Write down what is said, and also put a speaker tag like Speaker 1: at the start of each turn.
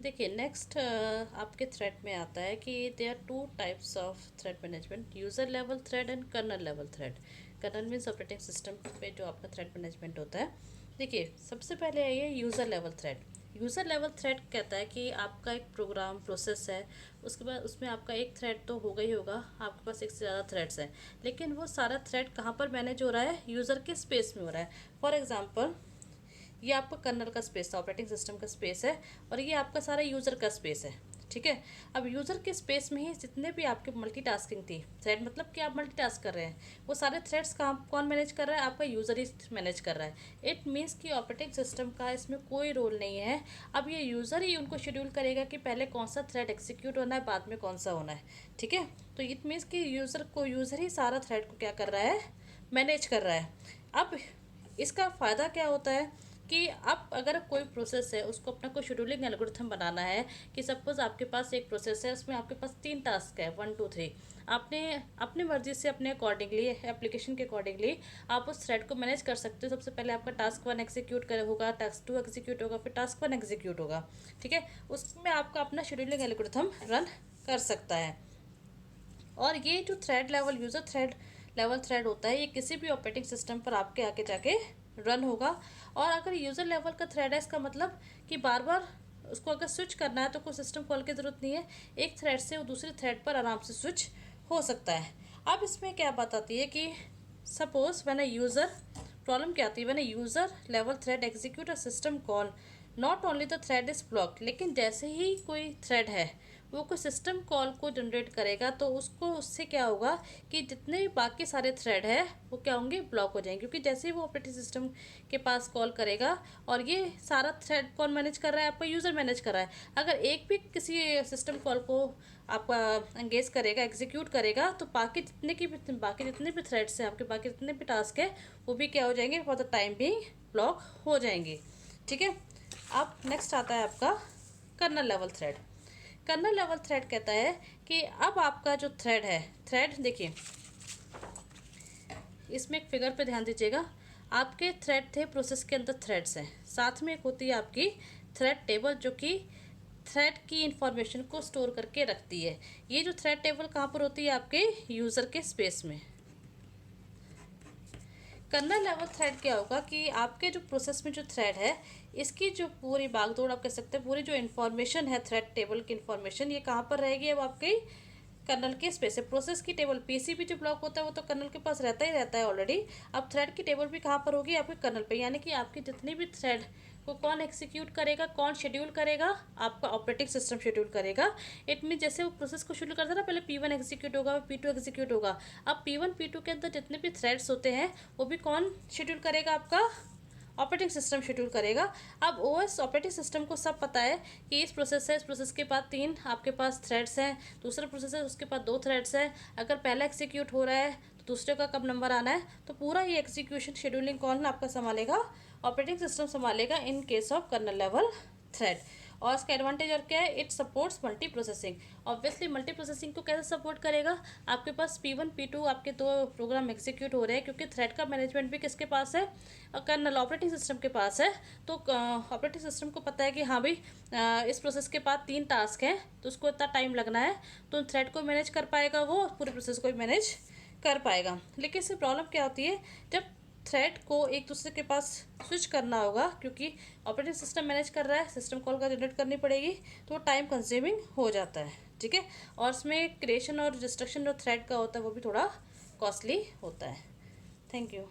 Speaker 1: देखिए नेक्स्ट आपके थ्रेड में आता है कि they are two types of thread management, user level thread and kernel level thread. Kernel means operating system पे जो आपका थ्रेड मैनेजमेंट होता है। देखिए सबसे पहले है ये user level thread. User level thread कहता है कि आपका एक प्रोग्राम प्रोसेस है, उसके बाद उसमें आपका एक थ्रेड तो होगा ही होगा, आपके पास एक से ज़्यादा थ्रेड्स हैं, लेकिन वो सारा थ्रेड कहाँ पर मैनेज हो रहा है, यूज़र के स्पेस में हो रहा है। फॉर एग्जांपल ये आपका कर्नल का स्पेस है, ऑपरेटिंग सिस्टम का स्पेस है, और ये आपका सारा यूज़र का स्पेस है। ठीक है, अब यूज़र के स्पेस में ही जितने भी आपके मल्टीटास्किंग थी थ्रेड, मतलब कि आप मल्टीटास्क कर रहे हैं, वो सारे थ्रेड्स काम कौन मैनेज कर रहा है, आपका यूज़र ही मैनेज कर रहा है। इट मीन्स कि ऑपरेटिंग सिस्टम का इसमें कोई रोल नहीं है। अब ये यूज़र ही उनको शेड्यूल करेगा कि पहले कौन सा थ्रेड एग्जीक्यूट होना है, बाद में कौन सा होना है। ठीक है, तो इट मीन्स कि यूज़र ही सारा थ्रेड को क्या कर रहा है, मैनेज कर रहा है। अब इसका फ़ायदा क्या होता है कि अब अगर कोई प्रोसेस है, उसको अपना कोई शेड्यूलिंग एल्गोरिथम बनाना है, कि सपोज आपके पास एक प्रोसेस है, उसमें आपके पास 3 टास्क है, 1 2 3। आपने अपनी मर्जी से अपने अकॉर्डिंगली, एप्लीकेशन के अकॉर्डिंगली आप उस थ्रेड को मैनेज कर सकते हो। सबसे पहले आपका टास्क 1 एग्जीक्यूट कर होगा, टास्क 2 एग्जीक्यूट होगा, फिर टास्क 1 एग्जीक्यूट होगा। ठीक है, उसमें आपका अपना शेड्यूलिंग एल्गोरिथम रन कर सकता है। और ये जो thread level user thread level thread होता है, ये किसी भी ऑपरेटिंग सिस्टम पर आपके आके जाके रन होगा। और अगर यूज़र लेवल का थ्रेड है, इसका मतलब कि बार बार उसको अगर स्विच करना है तो कोई सिस्टम कॉल की ज़रूरत नहीं है, एक थ्रेड से वो दूसरे थ्रेड पर आराम से स्विच हो सकता है। अब इसमें क्या बात आती है कि suppose when a user, problem क्या आती है, when a user level thread execute a system call, not only the thread is blocked. लेकिन जैसे ही कोई थ्रेड है वो कोई सिस्टम कॉल को जनरेट करेगा, तो उसको उससे क्या होगा कि जितने भी बाकी सारे थ्रेड है वो क्या होंगे, ब्लॉक हो जाएंगे। क्योंकि जैसे ही वो ऑपरेटिंग सिस्टम के पास कॉल करेगा, और ये सारा थ्रेड कौन मैनेज कर रहा है, आपका यूज़र मैनेज कर रहा है। अगर एक भी किसी सिस्टम कॉल को आपका एंगेज करेगा, एग्जीक्यूट करेगा, तो बाकी जितने भी थ्रेड्स हैं आपके, बाकी जितने भी टास्क है, वो भी क्या हो जाएंगे, फॉर द टाइम भी ब्लॉक हो जाएंगे। ठीक है, अब नेक्स्ट आता है आपका kernel level thread. Kernel level thread कहता है कि अब आपका जो थ्रेड है, थ्रेड देखिए इसमें एक फिगर पे ध्यान दीजिएगा। आपके थ्रेड थे, प्रोसेस के अंदर थ्रेड्स हैं, साथ में एक होती है आपकी थ्रेड टेबल, जो कि थ्रेड की इंफॉर्मेशन को स्टोर करके रखती है। ये जो थ्रेड टेबल कहाँ पर होती है, आपके यूज़र के स्पेस में। कर्नल लेवल थ्रेड क्या होगा कि आपके जो प्रोसेस में जो थ्रेड है, इसकी जो पूरी बागडोर आप कह सकते हैं, पूरी जो इन्फॉर्मेशन है थ्रेड टेबल की इन्फॉर्मेशन, ये कहाँ पर रहेगी, अब आपके कर्नल के स्पेस है। प्रोसेस की टेबल, पीसीबी जो ब्लॉक होता है वो तो कर्नल के पास रहता ही रहता है ऑलरेडी। अब थ्रेड की टेबल भी कहाँ पर होगी, आपके कर्नल पे। यानी कि आपके जितने भी थ्रेड को कौन एग्जीक्यूट करेगा, कौन शेड्यूल करेगा, आपका ऑपरेटिंग सिस्टम शेड्यूल करेगा। इट मीन जैसे वो प्रोसेस को शेड्यूल करता है ना, पहले P1 एग्जीक्यूट होगा, P2 एग्जीक्यूट होगा। अब P1 P2 के अंदर जितने भी थ्रेड्स होते हैं, वो भी कौन शेड्यूल करेगा, आपका ऑपरेटिंग सिस्टम शेड्यूल करेगा। अब ओएस ऑपरेटिंग सिस्टम को सब पता है कि इस प्रोसेस है, इस प्रोसेस के बाद 3 आपके पास थ्रेड्स हैं, दूसरा प्रोसेस है उसके पास 2 थ्रेड्स हैं। अगर पहला एग्जीक्यूट हो रहा है तो दूसरे का कब नंबर आना है, तो पूरा ये एग्जीक्यूशन शेड्यूलिंग कौन आपका संभालेगा, ऑपरेटिंग सिस्टम संभालेगा in case of kernel level thread. और इसका एडवांटेज और क्या है, it supports multiprocessing. Obviously multiprocessing को कैसे सपोर्ट करेगा, आपके पास P1 P2 आपके 2 प्रोग्राम एग्जीक्यूट हो रहे हैं, क्योंकि थ्रेड का मैनेजमेंट भी किसके पास है, कर्नल ऑपरेटिंग सिस्टम के पास है। तो ऑपरेटिंग सिस्टम को पता है कि हाँ भाई इस प्रोसेस के बाद 3 टास्क हैं, तो उसको इतना टाइम लगना है, तो थ्रेड को मैनेज कर पाएगा, वो पूरे प्रोसेस को मैनेज कर पाएगा। लेकिन इससे प्रॉब्लम क्या होती है, जब थ्रेड को एक दूसरे के पास स्विच करना होगा, क्योंकि ऑपरेटिंग सिस्टम मैनेज कर रहा है, सिस्टम कॉल का जनरेट करनी पड़ेगी, तो टाइम कंज्यूमिंग हो जाता है। ठीक है, और इसमें क्रिएशन और डिस्ट्रक्शन जो थ्रेड का होता है वो भी थोड़ा कॉस्टली होता है। Thank you.